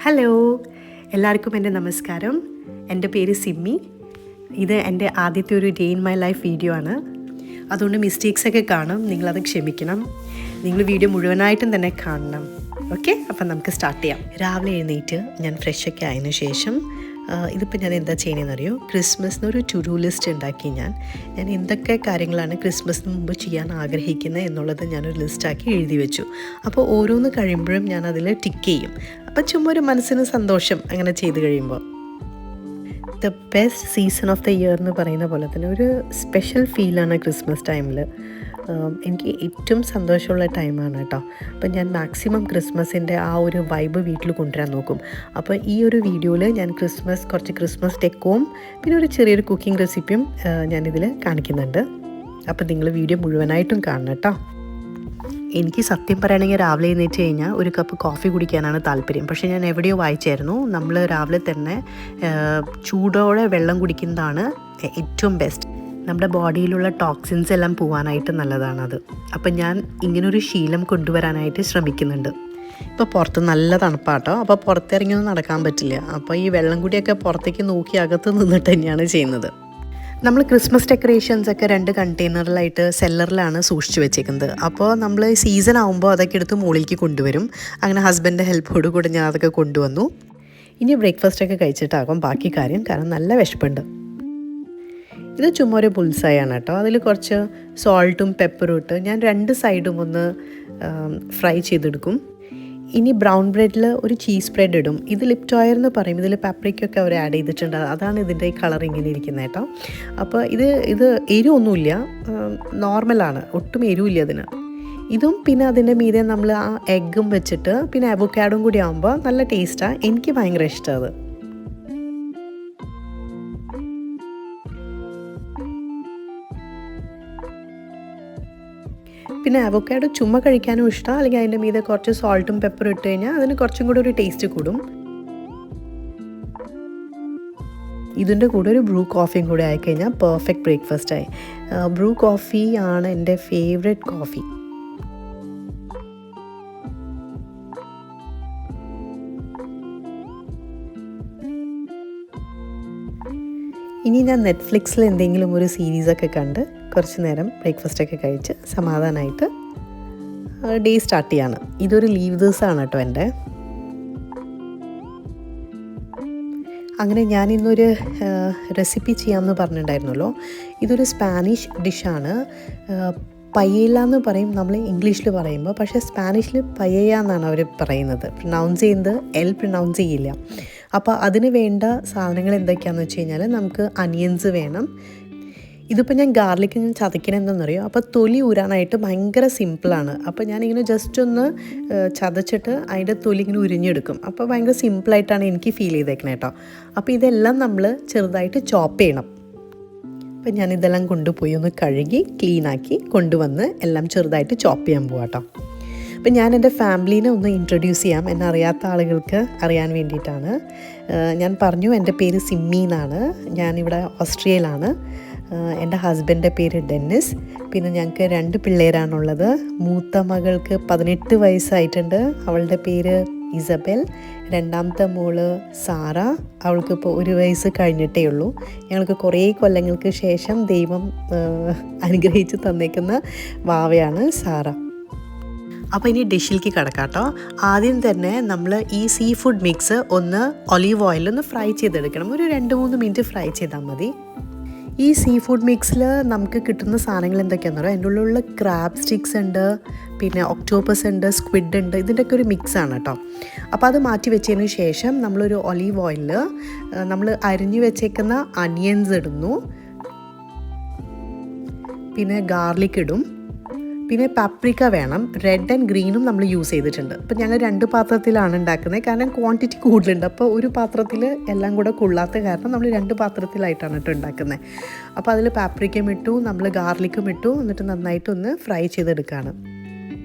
Hello, എല്ലാവർക്കും എൻ്റെ നമസ്കാരം. എൻ്റെ പേര് സിമ്മി. ഇത് എൻ്റെ ആദ്യത്തെ ഒരു day in my life video ആണ്. അതുകൊണ്ട് മിസ്റ്റേക്സൊക്കെ കാണും, നിങ്ങളത് ക്ഷമിക്കണം. നിങ്ങൾ വീഡിയോ മുഴുവനായിട്ടും തന്നെ കാണണം. ഓക്കെ, അപ്പം നമുക്ക് സ്റ്റാർട്ട് ചെയ്യാം. രാവിലെ എഴുന്നേറ്റ് ഞാൻ ഫ്രഷൊക്കെ ആയതിനു ശേഷം ഇതിപ്പോൾ ഞാൻ എന്താ ചെയ്യണമെന്നറിയോ, ക്രിസ്മസിനൊരു ടു ഡു ലിസ്റ്റ് ഉണ്ടാക്കി. ഞാൻ എന്തൊക്കെ കാര്യങ്ങളാണ് ക്രിസ്മസിന് മുമ്പ് ചെയ്യാൻ ആഗ്രഹിക്കുന്നത് എന്നുള്ളത് ഞാനൊരു ലിസ്റ്റാക്കി എഴുതി വെച്ചു. അപ്പോൾ ഓരോന്ന് കഴിയുമ്പോഴും ഞാൻ അതിൽ ടിക്ക് ചെയ്യും. അപ്പോൾ ചുമ്മാ ഒരു മനസ്സിന് സന്തോഷം അങ്ങനെ ചെയ്ത് കഴിയുമ്പോൾ. The best season of the year എന്ന് പറയുന്ന പോലെ തന്നെ ഒരു സ്പെഷ്യൽ ഫീലാണ് ക്രിസ്മസ് ടൈമിൽ. എനിക്ക് ഏറ്റവും സന്തോഷമുള്ള ടൈമാണ് കേട്ടോ. അപ്പം ഞാൻ മാക്സിമം ക്രിസ്മസിൻ്റെ ആ ഒരു വൈബ് വീട്ടിൽ കൊണ്ടുവരാൻ നോക്കും. അപ്പോൾ ഈ ഒരു വീഡിയോയിൽ ഞാൻ കുറച്ച് ക്രിസ്മസ് ഡെക്കോവും പിന്നെ ഒരു ചെറിയൊരു കുക്കിംഗ് റെസിപ്പിയും ഞാനിതിൽ കാണിക്കുന്നുണ്ട്. അപ്പോൾ നിങ്ങൾ വീഡിയോ മുഴുവനായിട്ടും കാണണം കേട്ടോ. എനിക്ക് സത്യം പറയുകയാണെങ്കിൽ രാവിലെ എഴുന്നേറ്റ് കഴിഞ്ഞാൽ ഒരു കപ്പ് കോഫി കുടിക്കാനാണ് താല്പര്യം. പക്ഷേ ഞാൻ എവിടെയോ വായിച്ചായിരുന്നു, നമ്മൾ രാവിലെ തന്നെ ചൂടോടെ വെള്ളം കുടിക്കുന്നതാണ് ഏറ്റവും ബെസ്റ്റ്. നമ്മുടെ ബോഡിയിലുള്ള ടോക്സിൻസ് എല്ലാം പോകാനായിട്ട് നല്ലതാണത്. അപ്പം ഞാൻ ഇങ്ങനൊരു ശീലം കൊണ്ടുവരാനായിട്ട് ശ്രമിക്കുന്നുണ്ട്. ഇപ്പോൾ പുറത്ത് നല്ല തണുപ്പാട്ടോ, അപ്പോൾ പുറത്തിറങ്ങിയൊന്നും നടക്കാൻ പറ്റില്ല. അപ്പോൾ ഈ വെള്ളം കൂടിയൊക്കെ പുറത്തേക്ക് നോക്കി അകത്ത് നിന്നിട്ട് തന്നെയാണ് ചെയ്യുന്നത്. നമ്മൾ ക്രിസ്മസ് ഡെക്കറേഷൻസൊക്കെ 2 കണ്ടെയ്നറിലായിട്ട് സെല്ലറിലാണ് സൂക്ഷിച്ച് വെച്ചേക്കുന്നത്. അപ്പോൾ നമ്മൾ സീസൺ ആകുമ്പോൾ അതൊക്കെ എടുത്ത് മുകളിലേക്ക് കൊണ്ടുവരും. അങ്ങനെ ഹസ്ബൻഡിൻ്റെ ഹെൽപ്പോട് കൂടെ ഞാൻ അതൊക്കെ കൊണ്ടുവന്നു. ഇനി ബ്രേക്ക്ഫാസ്റ്റൊക്കെ കഴിച്ചിട്ടാകും ബാക്കി കാര്യം, കാരണം നല്ല വിശപ്പുണ്ട്. ഇത് ചുമ്മാ ഒരു പുൽസായാണ് കേട്ടോ. അതിൽ കുറച്ച് സോൾട്ടും പെപ്പറും ഇട്ട് ഞാൻ 2 സൈഡും ഒന്ന് ഫ്രൈ ചെയ്തെടുക്കും. ഇനി ബ്രൗൺ ബ്രെഡിൽ ഒരു ചീസ് ബ്രെഡ് ഇടും. ഇത് ലിപ്റ്റോയർ എന്ന് പറയും. ഇതിൽ പാപ്രിക്കൊക്കെ അവർ ആഡ് ചെയ്തിട്ടുണ്ട്. അതാണ് ഇതിൻ്റെ കളർ ഇങ്ങനെ ഇരിക്കുന്നത് കേട്ടോ. അപ്പോൾ ഇത് എരിവൊന്നുമില്ല, നോർമലാണ്, ഒട്ടും എരിവില്ല അതിന്. ഇതും പിന്നെ അതിൻ്റെ മീതെ നമ്മൾ ആ എഗ്ഗും വെച്ചിട്ട് പിന്നെ അവോക്കാഡും കൂടി ആകുമ്പോൾ നല്ല ടേസ്റ്റാണ്. എനിക്ക് ഭയങ്കര ഇഷ്ടമാണ് അത്. പിന്നെ അവോക്കാഡോ ചുമ്മാ കഴിക്കാനും ഇഷ്ടമാണ്, അല്ലെങ്കിൽ അതിൻ്റെ മീതെ കുറച്ച് സോൾട്ടും പെപ്പറും ഇട്ട് കഴിഞ്ഞാൽ അതിന് കുറച്ചും കൂടി ഒരു ടേസ്റ്റ് കൂടും. ഇതിൻ്റെ കൂടെ ഒരു ബ്രൂ കോഫിയും കൂടെ ആയിക്കഴിഞ്ഞാൽ പെർഫെക്റ്റ് ബ്രേക്ക്ഫാസ്റ്റായി. ബ്രൂ കോഫി ആണ് എൻ്റെ ഫേവറേറ്റ് കോഫി. ഇനി ഞാൻ നെറ്റ്ഫ്ലിക്സിൽ എന്തെങ്കിലും ഒരു സീരീസൊക്കെ കണ്ട് കുറച്ച് നേരം ബ്രേക്ക്ഫാസ്റ്റൊക്കെ കഴിച്ച് സമാധാനമായിട്ട് ഡേ സ്റ്റാർട്ട് ചെയ്യാണ്. ഇതൊരു ലീവ് ദിവസമാണ് കേട്ടോ എൻ്റെ. അങ്ങനെ ഞാനിന്നൊരു റെസിപ്പി ചെയ്യാമെന്ന് പറഞ്ഞിട്ടുണ്ടായിരുന്നല്ലോ. ഇതൊരു സ്പാനിഷ് ഡിഷാണ്. പയേല എന്ന് പറയും നമ്മൾ ഇംഗ്ലീഷിൽ പറയുമ്പോൾ, പക്ഷേ സ്പാനിഷിൽ പയയ എന്നാണ് അവർ പറയുന്നത്. പ്രൊനൗൺസ് ചെയ്യുന്നത് എൽ പ്രൊനൗൺസ് ചെയ്യില്ല. അപ്പോൾ അതിന് വേണ്ട സാധനങ്ങൾ എന്തൊക്കെയാണെന്ന് വെച്ച് കഴിഞ്ഞാൽ, നമുക്ക് അനിയൻസ് വേണം. ഇതിപ്പോൾ ഞാൻ ഗാർലിക്ക് ചതയ്ക്കണം എന്താണെന്നറിയോ. അപ്പോൾ തൊലി ഊരാനായിട്ട് ഭയങ്കര സിമ്പിളാണ്. അപ്പോൾ ഞാനിങ്ങനെ ജസ്റ്റ് ഒന്ന് ചതച്ചിട്ട് അതിൻ്റെ തൊലി ഇങ്ങനെ ഉരിഞ്ഞെടുക്കും. അപ്പോൾ ഭയങ്കര സിമ്പിളായിട്ടാണ് എനിക്ക് ഫീൽ ചെയ്തേക്കുന്നത് കേട്ടോ. അപ്പോൾ ഇതെല്ലാം നമ്മൾ ചെറുതായിട്ട് ചോപ്പ് ചെയ്യണം. അപ്പം ഞാനിതെല്ലാം കൊണ്ടുപോയി ഒന്ന് കഴുകി ക്ലീനാക്കി കൊണ്ടുവന്ന് എല്ലാം ചെറുതായിട്ട് ചോപ്പ് ചെയ്യാൻ പോകാം കേട്ടോ. അപ്പം ഞാൻ എൻ്റെ ഫാമിലീനെ ഒന്ന് ഇൻട്രൊഡ്യൂസ് ചെയ്യാം, എന്നെ അറിയാത്ത ആളുകൾക്ക് അറിയാൻ വേണ്ടിയിട്ടാണ്. ഞാൻ പറഞ്ഞു, എൻ്റെ പേര് സിമ്മി എന്നാണ്. ഞാനിവിടെ ഓസ്ട്രിയയിലാണ്. എൻ്റെ ഹസ്ബൻഡിൻ്റെ പേര് ഡെന്നിസ്. പിന്നെ ഞങ്ങൾക്ക് 2 പിള്ളേരാണുള്ളത്. മൂത്ത മകൾക്ക് 18 വയസ്സായിട്ടുണ്ട്, അവളുടെ പേര് ഇസബെൽ. രണ്ടാമത്തെ മോള് സാറ, അവൾക്കിപ്പോൾ 1 വയസ്സ് കഴിഞ്ഞിട്ടേ ഉള്ളൂ. ഞങ്ങൾക്ക് കുറേ കൊല്ലങ്ങൾക്ക് ശേഷം ദൈവം അനുഗ്രഹിച്ച് തന്നേക്കുന്ന വാവയാണ് സാറ. അപ്പോൾ ഇനി ഡിഷിലേക്ക് കിടക്കാം കേട്ടോ. ആദ്യം തന്നെ നമ്മൾ ഈ സീ ഫുഡ് മിക്സ് ഒന്ന് ഒലീവ് ഓയിലൊന്ന് ഫ്രൈ ചെയ്തെടുക്കണം. ഒരു 2-3 മിനിറ്റ് ഫ്രൈ ചെയ്താൽ മതി. ഈ സീ ഫുഡ് മിക്സിൽ നമുക്ക് കിട്ടുന്ന സാധനങ്ങൾ എന്തൊക്കെയാണെന്ന് പറയുക. അതിൻ്റെ ഉള്ളിലുള്ള ക്രാബ് സ്റ്റിക്സ് ഉണ്ട്, പിന്നെ ഒക്ടോപ്പസ് ഉണ്ട്, സ്ക്വിഡ് ഉണ്ട്. ഇതിൻ്റെയൊക്കെ ഒരു മിക്സാണ് കേട്ടോ. അപ്പോൾ അത് മാറ്റി വെച്ചതിന് ശേഷം നമ്മളൊരു ഒലീവ് ഓയിലിൽ നമ്മൾ അരിഞ്ഞു വെച്ചേക്കുന്ന അനിയൻസ് ഇടുന്നു, പിന്നെ ഗാർലിക് ഇടും, പിന്നെ പാപ്രിക്ക വേണം. റെഡ് ആൻഡ് ഗ്രീനും നമ്മൾ യൂസ് ചെയ്തിട്ടുണ്ട്. അപ്പോൾ ഞങ്ങൾ 2 പാത്രത്തിലാണ് ഉണ്ടാക്കുന്നത്, കാരണം ക്വാണ്ടിറ്റി കൂടുതലുണ്ട്. അപ്പോൾ ഒരു പാത്രത്തിൽ എല്ലാം കൂടെ കൊള്ളാത്ത കാരണം നമ്മൾ 2 പാത്രത്തിലായിട്ടാണ് കേട്ടോ ഉണ്ടാക്കുന്നത്. അപ്പോൾ അതിൽ പാപ്രിക്കയും ഇട്ടു, നമ്മൾ ഗാർലിക്കും ഇട്ടു, എന്നിട്ട് നന്നായിട്ടൊന്ന് ഫ്രൈ ചെയ്തെടുക്കുകയാണ്.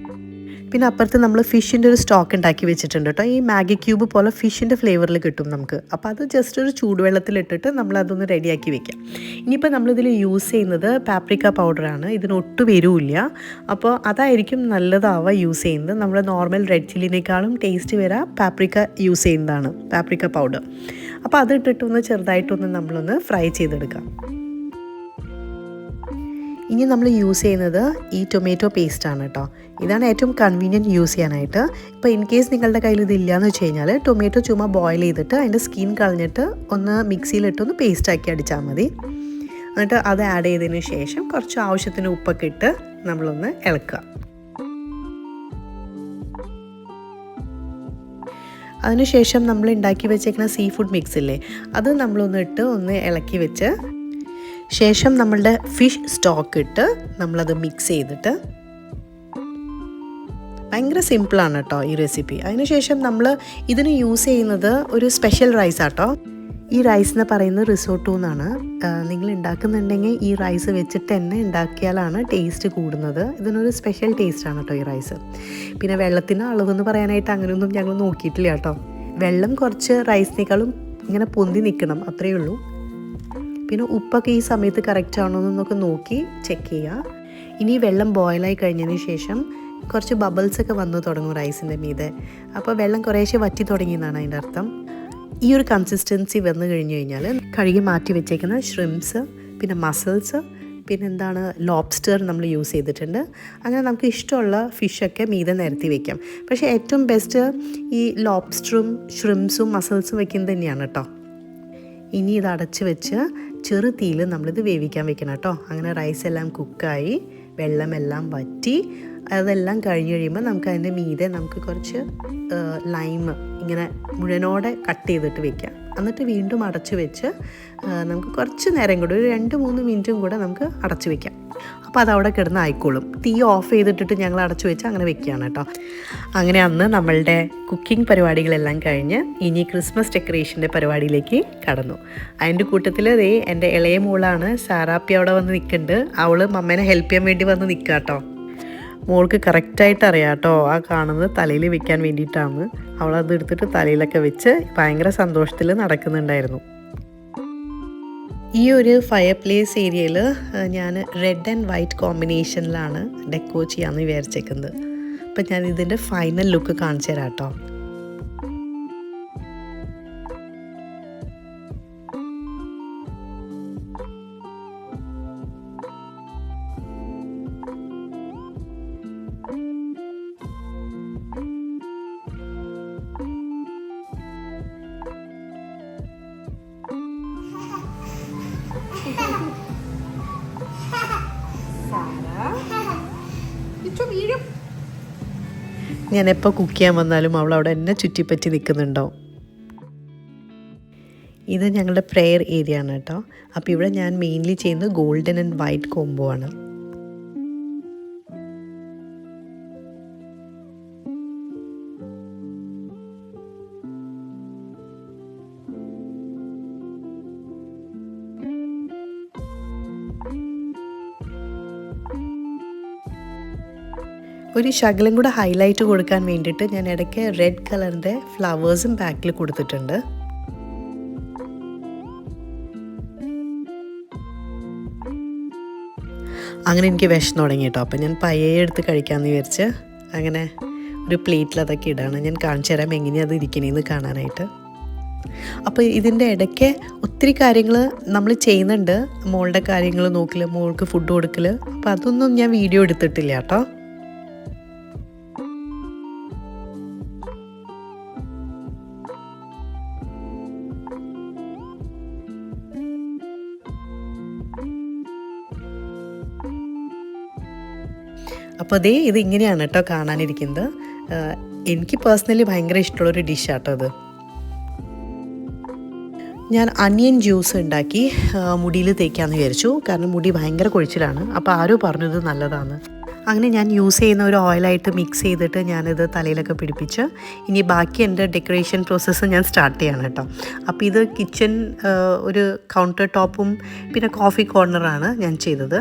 പിന്നെ അപ്പുറത്ത് നമ്മൾ ഫിഷിൻ്റെ ഒരു സ്റ്റോക്ക് ഉണ്ടാക്കി വെച്ചിട്ടുണ്ട് കേട്ടോ. ഈ മാഗി ക്യൂബ് പോലെ ഫിഷിൻ്റെ ഫ്ലേവറിൽ കിട്ടും നമുക്ക്. അപ്പോൾ അത് ജസ്റ്റ് ഒരു ചൂടുവെള്ളത്തിലിട്ടിട്ട് നമ്മളതൊന്ന് റെഡിയാക്കി വെക്കാം. ഇനിയിപ്പോൾ നമ്മളിതിൽ യൂസ് ചെയ്യുന്നത് പാപ്രിക്ക പൗഡറാണ്. ഇതിനൊട്ടും എരിവില്ല. അപ്പോൾ അതായിരിക്കും നല്ലതാവുക യൂസ് ചെയ്യുന്നത്. നമ്മുടെ നോർമൽ റെഡ് ചില്ലിനേക്കാളും ടേസ്റ്റ് വരാൻ പാപ്രിക്ക യൂസ് ചെയ്യുന്നതാണ്, പാപ്രിക്ക പൗഡർ. അപ്പോൾ അതിട്ടിട്ടൊന്ന് ചെറുതായിട്ടൊന്ന് നമ്മളൊന്ന് ഫ്രൈ ചെയ്തെടുക്കാം. ഇനി നമ്മൾ യൂസ് ചെയ്യുന്നത് ഈ ടൊമാറ്റോ പേസ്റ്റാണ് കേട്ടോ. ഇതാണ് ഏറ്റവും കൺവീനിയൻറ്റ് യൂസ് ചെയ്യാനായിട്ട്. ഇപ്പോൾ ഇൻ കേസ് നിങ്ങളുടെ കയ്യിൽ ഇതില്ലയെന്ന് വെച്ച് കഴിഞ്ഞാൽ ടൊമാറ്റോ ചുമ്മാ ബോയിൽ ചെയ്തിട്ട് അതിൻ്റെ സ്കിൻ കളഞ്ഞിട്ട് ഒന്ന് മിക്സിയിലിട്ടൊന്ന് പേസ്റ്റാക്കി അടിച്ചാൽ മതി. എന്നിട്ട് അത് ആഡ് ചെയ്തതിന് ശേഷം കുറച്ച് ആവശ്യത്തിന് ഉപ്പൊക്കെ ഇട്ട് നമ്മളൊന്ന് ഇളക്കുക. അതിനുശേഷം നമ്മൾ ഉണ്ടാക്കി വെച്ചേക്കുന്ന സീ ഫുഡ് മിക്സ് ഇല്ലേ, അത് നമ്മളൊന്ന് ഇട്ട് ഒന്ന് ഇളക്കി വെച്ച് ശേഷം നമ്മളുടെ ഫിഷ് സ്റ്റോക്ക് ഇട്ട് നമ്മളത് മിക്സ് ചെയ്തിട്ട്, ഭയങ്കര സിമ്പിളാണ് കേട്ടോ ഈ റെസിപ്പി. അതിനുശേഷം നമ്മൾ ഇതിന് യൂസ് ചെയ്യുന്നത് ഒരു സ്പെഷ്യൽ റൈസ് ആട്ടോ. ഈ റൈസ് എന്ന് പറയുന്നത് റിസോട്ടോ എന്നാണ്. നിങ്ങൾ ഉണ്ടാക്കുന്നുണ്ടെങ്കിൽ ഈ റൈസ് വെച്ചിട്ട് തന്നെ ഉണ്ടാക്കിയാലാണ് ടേസ്റ്റ് കൂടുന്നത്. ഇതിനൊരു സ്പെഷ്യൽ ടേസ്റ്റാണ് കേട്ടോ ഈ റൈസ്. പിന്നെ വെള്ളത്തിന് അളവെന്ന് പറയാനായിട്ട് അങ്ങനെയൊന്നും ഞങ്ങൾ നോക്കിയിട്ടില്ല കേട്ടോ. വെള്ളം കുറച്ച് റൈസിനേക്കാളും ഇങ്ങനെ പൊന്തി നിൽക്കണം, അത്രയേ ഉള്ളൂ. പിന്നെ ഉപ്പൊക്കെ ഈ സമയത്ത് കറക്റ്റ് ആണോ എന്നൊക്കെ നോക്കി ചെക്ക് ചെയ്യുക. ഇനി വെള്ളം ബോയിലായി കഴിഞ്ഞതിന് ശേഷം കുറച്ച് ബബിൾസൊക്കെ വന്ന് തുടങ്ങും റൈസിൻ്റെ മീതെ. അപ്പോൾ വെള്ളം കുറേശ്ശെ വറ്റി തുടങ്ങിയെന്നാണ് അതിൻ്റെ അർത്ഥം. ഈ ഒരു കൺസിസ്റ്റൻസി വന്നു കഴിഞ്ഞ് കഴിഞ്ഞാൽ കഴുകി മാറ്റി വെച്ചേക്കുന്ന ഷ്രിംപ്സ്, പിന്നെ മസിൽസ്, പിന്നെ എന്താണ് ലോബ്സ്റ്റർ നമ്മൾ യൂസ് ചെയ്തിട്ടുണ്ട്. അങ്ങനെ നമുക്ക് ഇഷ്ടമുള്ള ഫിഷൊക്കെ മീതെ നിരത്തി വെക്കാം. പക്ഷേ ഏറ്റവും ബെസ്റ്റ് ഈ ലോബ്സ്റ്ററും ഷ്രിംസും മസിൽസും വെക്കുന്നത് തന്നെയാണ് കേട്ടോ. ഇനി ഇത് അടച്ച് വെച്ച് ചെറു തീയിൽ നമ്മളിത് വേവിക്കാൻ വെക്കണം കേട്ടോ. അങ്ങനെ റൈസ് എല്ലാം കുക്കായി വെള്ളമെല്ലാം വറ്റി അതെല്ലാം കഴിഞ്ഞ് കഴിയുമ്പോൾ നമുക്ക് അതിൻ്റെ മീതെ നമുക്ക് കുറച്ച് ലൈം ഇങ്ങനെ മുഴുവനോടെ കട്ട് ചെയ്തിട്ട് വെക്കാം. എന്നിട്ട് വീണ്ടും അടച്ച് വെച്ച് നമുക്ക് കുറച്ച് നേരം കൂടെ ഒരു 2-3 മിനിറ്റും കൂടെ നമുക്ക് അടച്ച് വെക്കാം. അപ്പോൾ അതവിടെ കിടന്ന് ആയിക്കോളും. തീ ഓഫ് ചെയ്തിട്ടിട്ട് ഞങ്ങൾ അടച്ചു വെച്ച് അങ്ങനെ വെക്കുകയാണ് കേട്ടോ. അങ്ങനെ അന്ന് നമ്മളുടെ കുക്കിംഗ് പരിപാടികളെല്ലാം കഴിഞ്ഞ് ഇനി ക്രിസ്മസ് ഡെക്കറേഷൻ്റെ പരിപാടിയിലേക്ക് കടന്നു. അതിൻ്റെ കൂട്ടത്തിൽ എൻ്റെ ഇളയ മോളാണ് സാറാപ്പി അവിടെ വന്ന് നിൽക്കുന്നുണ്ട്. അവൾ മമ്മേനെ ഹെൽപ്പ് ചെയ്യാൻ വേണ്ടി വന്ന് നിൽക്കുക കേട്ടോ. മോൾക്ക് കറക്റ്റായിട്ട് അറിയാം കേട്ടോ, ആ കാണുന്നത് തലയിൽ വെക്കാൻ വേണ്ടിയിട്ടാണ്. അവളത് എടുത്തിട്ട് തലയിലൊക്കെ വെച്ച് ഭയങ്കര സന്തോഷത്തിൽ നടക്കുന്നുണ്ടായിരുന്നു. ഈ ഒരു ഫയർ പ്ലേസ് ഏരിയയിൽ ഞാൻ റെഡ് ആൻഡ് വൈറ്റ് കോമ്പിനേഷനിലാണ് ഡെക്കോ ചെയ്യാമെന്ന് വിചാരിച്ചേക്കുന്നത്. അപ്പം ഞാൻ ഇതിൻ്റെ ഫൈനൽ ലുക്ക് കാണിച്ചു തരാം കേട്ടോ. ഞാൻ എപ്പോൾ കുക്ക് ചെയ്യാൻ വന്നാലും അവൾ അവിടെ എന്നെ ചുറ്റിപ്പറ്റി നിൽക്കുന്നുണ്ടാവും. ഇത് ഞങ്ങളുടെ പ്രെയർ ഏരിയ ആണ് കേട്ടോ. അപ്പോൾ ഇവിടെ ഞാൻ മെയിൻലി ചെയ്യുന്നത് ഗോൾഡൻ ആൻഡ് വൈറ്റ് കോംബോ ആണ്. ഒരു ശകലം കൂടെ ഹൈലൈറ്റ് കൊടുക്കാൻ വേണ്ടിയിട്ട് ഞാൻ ഇടയ്ക്ക് റെഡ് കളറിൻ്റെ ഫ്ലവേഴ്സും ബാക്കിൽ കൊടുത്തിട്ടുണ്ട്. അങ്ങനെ എനിക്ക് വിശന്ന് തുടങ്ങി കേട്ടോ. അപ്പം ഞാൻ പയ്യെ എടുത്ത് കഴിക്കാമെന്ന് വിചാരിച്ച് അങ്ങനെ ഒരു പ്ലേറ്റിൽ അതൊക്കെ ഇടാണ്. ഞാൻ കാണിച്ചു തരാം എങ്ങനെയാണ് അത് ഇരിക്കണേന്ന് കാണാനായിട്ട്. അപ്പോൾ ഇതിൻ്റെ ഇടയ്ക്ക് ഒത്തിരി കാര്യങ്ങൾ നമ്മൾ ചെയ്യുന്നുണ്ട്. മോളുടെ കാര്യങ്ങൾ നോക്കൽ, മോൾക്ക് ഫുഡ് കൊടുക്കൽ. അപ്പോൾ അതൊന്നും ഞാൻ വീഡിയോ എടുത്തിട്ടില്ല കേട്ടോ. അപ്പോൾ അതേ ഇത് ഇങ്ങനെയാണ് കേട്ടോ കാണാനിരിക്കുന്നത്. എനിക്ക് പേഴ്സണലി ഭയങ്കര ഇഷ്ടമുള്ളൊരു ഡിഷാട്ടോ അത്. ഞാൻ അനിയൻ ജ്യൂസ് ഉണ്ടാക്കി മുടിയിൽ തേക്കാമെന്ന് വിചാരിച്ചു. കാരണം മുടി ഭയങ്കര കൊഴിച്ചിലാണ്. അപ്പോൾ ആരോ പറഞ്ഞത് നല്ലതാണ്. അങ്ങനെ ഞാൻ യൂസ് ചെയ്യുന്ന ഒരു ഓയിലായിട്ട് മിക്സ് ചെയ്തിട്ട് ഞാനിത് തലയിലൊക്കെ പിടിപ്പിച്ച് ഇനി ബാക്കി എൻ്റെ ഡെക്കറേഷൻ പ്രോസസ്സ് ഞാൻ സ്റ്റാർട്ട് ചെയ്യാണ് കേട്ടോ. അപ്പോൾ ഇത് കിച്ചൺ ഒരു കൗണ്ടർ ടോപ്പും പിന്നെ കോഫി കോർണറാണ് ഞാൻ ചെയ്തത്.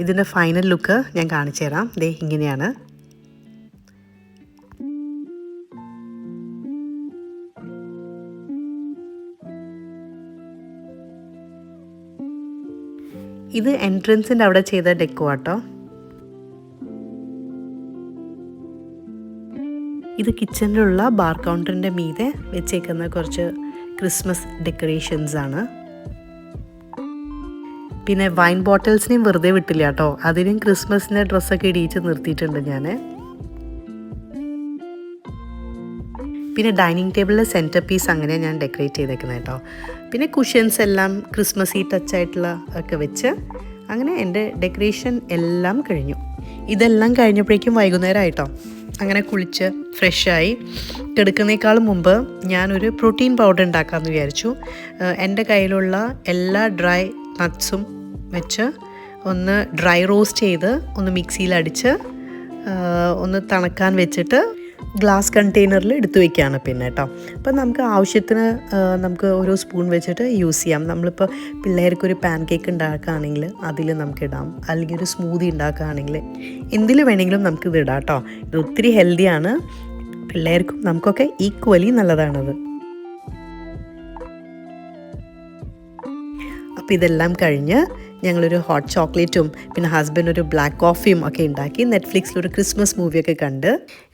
ഇതിൻ്റെ ഫൈനൽ ലുക്ക് ഞാൻ കാണിച്ചു തരാം. ദേ ഇങ്ങനെയാണ്. ഇത് എൻട്രൻസിൻ്റെ അവിടെ ചെയ്ത ഡെക്കോ ആട്ടോ. ഇത് കിച്ചണിലുള്ള ബാർ കൗണ്ടറിൻ്റെ മീതെ വെച്ചേക്കുന്ന കുറച്ച് ക്രിസ്മസ് ഡെക്കറേഷൻസ് ആണ്. പിന്നെ വൈൻ ബോട്ടിൽസിനെയും വെറുതെ വിട്ടില്ല കേട്ടോ, അതിനും ക്രിസ്മസിൻ്റെ ഡ്രസ്സൊക്കെ ഇടിയിച്ച് നിർത്തിയിട്ടുണ്ട് ഞാൻ. പിന്നെ ഡൈനിങ് ടേബിളിലെ സെൻറ്റർ പീസ് അങ്ങനെ ഞാൻ ഡെക്കറേറ്റ് ചെയ്തേക്കുന്നത് കേട്ടോ. പിന്നെ കുഷ്യൻസ് എല്ലാം ക്രിസ്മസി ടച്ചായിട്ടുള്ള ഒക്കെ വെച്ച് അങ്ങനെ എൻ്റെ ഡെക്കറേഷൻ എല്ലാം കഴിഞ്ഞു. ഇതെല്ലാം കഴിഞ്ഞപ്പോഴേക്കും വൈകുന്നേരം ആയിട്ടോ. അങ്ങനെ കുളിച്ച് ഫ്രഷായി കിടക്കുന്നേക്കാളും മുമ്പ് ഞാനൊരു പ്രോട്ടീൻ പൗഡർ ഉണ്ടാക്കാമെന്ന് വിചാരിച്ചു. എൻ്റെ കയ്യിലുള്ള എല്ലാ ഡ്രൈ നട്ട്സും വെച്ച് ഒന്ന് ഡ്രൈ റോസ്റ്റ് ചെയ്ത് ഒന്ന് മിക്സിയിലടിച്ച് ഒന്ന് തണുക്കാൻ വെച്ചിട്ട് ഗ്ലാസ് കണ്ടെയ്നറിൽ എടുത്തു വയ്ക്കുകയാണ് പിന്നെ കേട്ടോ. അപ്പം നമുക്ക് ആവശ്യത്തിന് നമുക്ക് ഓരോ സ്പൂൺ വെച്ചിട്ട് യൂസ് ചെയ്യാം. നമ്മളിപ്പോൾ പിള്ളേർക്കൊരു പാൻ കേക്ക് ഉണ്ടാക്കുകയാണെങ്കിൽ അതിൽ നമുക്കിടാം, അല്ലെങ്കിൽ ഒരു സ്മൂതി ഉണ്ടാക്കുകയാണെങ്കിൽ എന്തിൽ വേണമെങ്കിലും നമുക്കിത് ഇടാം കേട്ടോ. ഇത് ഒത്തിരി ഹെൽത്തിയാണ്, പിള്ളേർക്കും നമുക്കൊക്കെ ഈക്വലി നല്ലതാണത്. അപ്പോൾ ഇതെല്ലാം കഴിഞ്ഞ് ഞങ്ങളൊരു ഹോട്ട് ചോക്ലേറ്റും പിന്നെ ഹസ്ബൻഡ് ഒരു ബ്ലാക്ക് കോഫിയും ഒക്കെ ഉണ്ടാക്കി നെറ്റ്ഫ്ലിക്സിലൊരു ക്രിസ്മസ് മൂവിയൊക്കെ കണ്ട്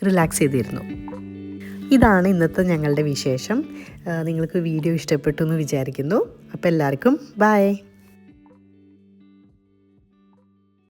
റിലാക്സ് ചെയ്തിരുന്നു. ഇതാണ് ഇന്നത്തെ ഞങ്ങളുടെ വിശേഷം. നിങ്ങൾക്ക് വീഡിയോ ഇഷ്ടപ്പെട്ടു എന്ന് വിചാരിക്കുന്നു. അപ്പോൾ എല്ലാവർക്കും ബൈ.